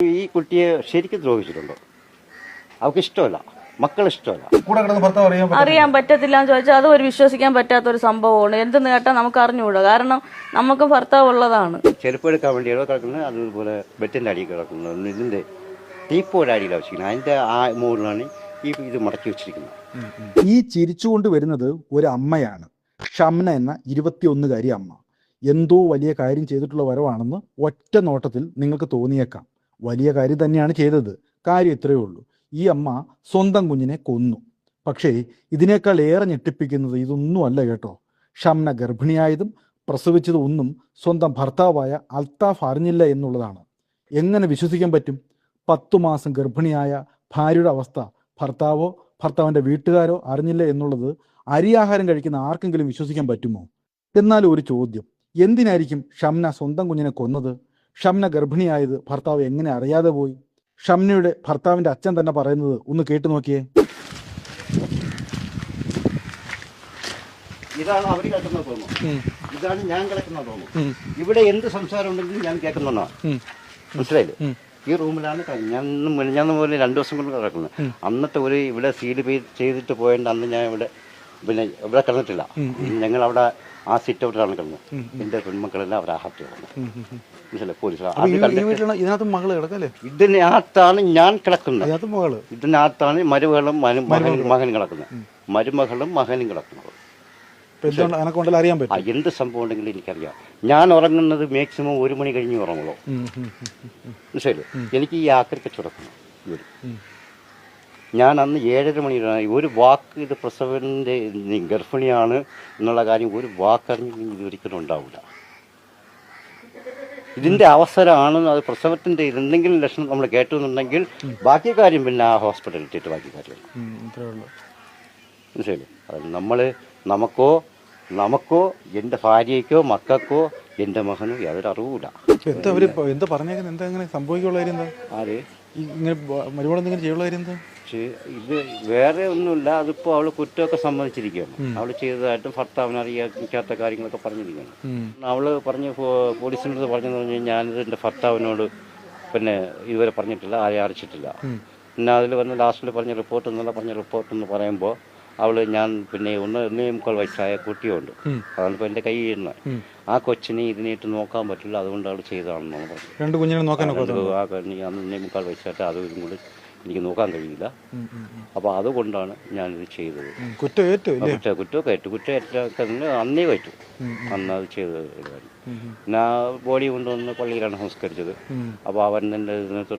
ഈ കുട്ടിയെ ശരിക്കും ദ്രോഹിച്ചിട്ടുണ്ടോ? അവർക്ക് ഇഷ്ടമല്ല, മക്കൾ ഇഷ്ടമല്ല. കൂടെ കിടന്ന് ഭർത്താവ് അറിയാൻ പറ്റത്തില്ല എന്ന് ചോദിച്ചാൽ അത് ഒരു വിശ്വസിക്കാൻ പറ്റാത്ത ഒരു സംഭവമാണ്. എന്തെന്ന് കേട്ടാൽ നമുക്ക് അറിഞ്ഞുകൂടാ. കാരണം നമുക്ക് ഭർത്താവ് ഉള്ളതാണ്. ചെരുപ്പെടുക്കാൻ വേണ്ടി എവിടെ കിടക്കുന്നത്, അതുപോലെ ബെറ്റിൻ്റെ അടിയിൽ കിടക്കുന്നത്, ഇതിൻ്റെ ടീപ്പോയുടെ അടിയിലാണ് വെച്ചിരിക്കുന്നത്. അതിൻ്റെ ആ മുകളിലാണ് ഇത് മടക്കി വെച്ചിരിക്കുന്നത്. ഈ ചിരിച്ചുകൊണ്ട് വരുന്നത് ഒരു അമ്മയാണ്, ഷംന എന്ന 21-കാരി അമ്മ. എന്തോ വലിയ കാര്യം ചെയ്തിട്ടുള്ള വരവാണെന്ന് ഒറ്റ നോട്ടത്തിൽ നിങ്ങൾക്ക് തോന്നിയേക്കാം. വലിയ കാര്യം തന്നെയാണ് ചെയ്തത്. കാര്യം ഇത്രയേ ഉള്ളൂ, ഈ അമ്മ സ്വന്തം കുഞ്ഞിനെ കൊന്നു. പക്ഷേ ഇതിനേക്കാൾ ഏറെ ഞെട്ടിപ്പിക്കുന്നത് ഇതൊന്നും അല്ല കേട്ടോ. ഷംന ഗർഭിണിയായതും പ്രസവിച്ചതും ഒന്നും സ്വന്തം ഭർത്താവായ അൽത്താഫ് അറിഞ്ഞില്ല എന്നുള്ളതാണ്. എങ്ങനെ വിശ്വസിക്കാൻ പറ്റും? 10 മാസം ഗർഭിണിയായ ഭാര്യയുടെ അവസ്ഥ ഭർത്താവോ ഭർത്താവിൻ്റെ വീട്ടുകാരോ അറിഞ്ഞില്ല എന്നുള്ളത് അരിയാഹാരം കഴിക്കുന്ന ആർക്കെങ്കിലും വിശ്വസിക്കാൻ പറ്റുമോ? എന്നാലും ഒരു ചോദ്യം, എന്തിനായിരിക്കും ഷംന സ്വന്തം കുഞ്ഞിനെ കൊന്നത്? ഷംന ഗർഭിണിയായത് ഭർത്താവ് എങ്ങനെ അറിയാതെ പോയി? ഷംനയുടെ ഭർത്താവിൻ്റെ അച്ഛൻ തന്നെ പറയുന്നത് ഒന്ന് കേട്ടു നോക്കിയേ. ഇതാണ് അവർ കിടക്കുന്ന തോന്നുന്നു, ഇതാണ് ഞാൻ കിടക്കുന്ന തോന്നുന്നു. ഇവിടെ എന്ത് സംസാരം ഉണ്ടെങ്കിലും ഞാൻ കേൾക്കുന്നതാണ്. മനസ്സിലായില്ലേ? ഈ റൂമിലാണ് ഞാൻ പോലെ 2 ദിവസം കൊണ്ട് കിടക്കുന്നത്. അന്നത്തെ ഒരു ഇവിടെ സീൽ ചെയ്തിട്ട് പോയതുകൊണ്ട് അന്ന് ഞാൻ ഇവിടെ കിടന്നിട്ടില്ല. ഞങ്ങൾ അവിടെ ആ സിറ്റ് ഔട്ടിലാണ് കിടന്നത്. എൻ്റെ പെൺമക്കളെല്ലാം അവിടെ അകത്ത് കിടന്നത്. മനസ്സിലായി? പോലീസ് ഇതിനകത്ത് മകള് കിടക്കല്ലേ? ഇതിനകത്താണ് ഞാൻ കിടക്കുന്നത്. മകള് ഇതിനകത്താണ് മരുമകളും മകനും കിടക്കുന്നത്. മരുമകളും മകനും കിടക്കുന്നത്. അറിയാൻ പറ്റും എന്ത് സംഭവം ഉണ്ടെങ്കിലും എനിക്കറിയാം. ഞാൻ ഉറങ്ങുന്നത് മാക്സിമം 1 മണി കഴിഞ്ഞ് ഉറങ്ങുള്ളൂ. മനസ്സിലായില്ലേ? എനിക്ക് ഈ ആക്രി കച്ചവടക്കണം. ഞാൻ അന്ന് 7:30 മണിയാണ് ഒരു വാക്ക്, ഇത് പ്രസവൻ്റെ ഗർഭിണിയാണ് എന്നുള്ള കാര്യം ഒരു വാക്കറിഞ്ഞ് ഇത് ഒരിക്കലും ഉണ്ടാവില്ല. ഇതിൻ്റെ അവസരമാണ്. അത് പ്രസവത്തിൻ്റെ എന്തെങ്കിലും ലക്ഷണം നമ്മൾ കേട്ടുന്നുണ്ടെങ്കിൽ ബാക്കി കാര്യം പിന്നെ ആ ഹോസ്പിറ്റലിൽ എത്തിയിട്ട് ബാക്കി കാര്യം. മനസ്സിലായില്ലേ? അത് നമുക്കോ എൻ്റെ ഭാര്യയ്ക്കോ മക്കൾക്കോ എൻ്റെ മകനോ യാതൊരു അറിവില്ല. എന്താ പറഞ്ഞേക്കുന്നത്? എന്താ അങ്ങനെ സംഭവിക്കുള്ള കാര്യം? എന്താ ആര് ഇങ്ങനെ മരുമോളെന്തെങ്കിലും ചെയ്യുള്ള കാര്യം? എന്താ? പക്ഷേ ഇത് വേറെ ഒന്നുമില്ല. അതിപ്പോൾ അവൾ കുറ്റമൊക്കെ സമ്മതിച്ചിരിക്കുകയാണ്. അവൾ ചെയ്തതായിട്ടും ഭർത്താവിനെ അറിയിക്കാത്ത കാര്യങ്ങളൊക്കെ പറഞ്ഞിരിക്കുകയാണ്. അവൾ പറഞ്ഞ് പോലീസിനോട് പറഞ്ഞതെന്ന് പറഞ്ഞാൽ ഞാനിത് എൻ്റെ ഭർത്താവിനോട് പിന്നെ ഇതുവരെ പറഞ്ഞിട്ടില്ല, ആരെയും അറിയിച്ചിട്ടില്ല. പിന്നെ അതിൽ വന്ന് ലാസ്റ്റിൽ പറഞ്ഞ റിപ്പോർട്ട് എന്ന് പറയുമ്പോൾ ഞാൻ പിന്നെ 1.25 വയസ്സായ കുട്ടിയുണ്ട്. അതാണ് ഇപ്പോൾ എൻ്റെ കയ്യിൽ ഇരുന്നത്. ആ കൊച്ചിനെ ഇതിനായിട്ട് നോക്കാൻ പറ്റില്ല, അതുകൊണ്ട് അവൾ ചെയ്തതാണെന്നാണ് പറഞ്ഞത്. 2 കുഞ്ഞിനെ നോക്കാൻ ആ 1.25 വയസ്സായിട്ട് അതും ഇതും കൂടി എനിക്ക് നോക്കാൻ കഴിയില്ല. അപ്പോൾ അതുകൊണ്ടാണ് ഞാനിത് ചെയ്തത്. കുറ്റമൊക്കെ ഏറ്റു. അന്നേ പറ്റു. അന്ന് അത് ചെയ്തത്. പിന്നെ ബോഡി കൊണ്ടുവന്ന് പള്ളിയിലാണ് സംസ്കരിച്ചത്. അപ്പോൾ അവൻ എൻ്റെ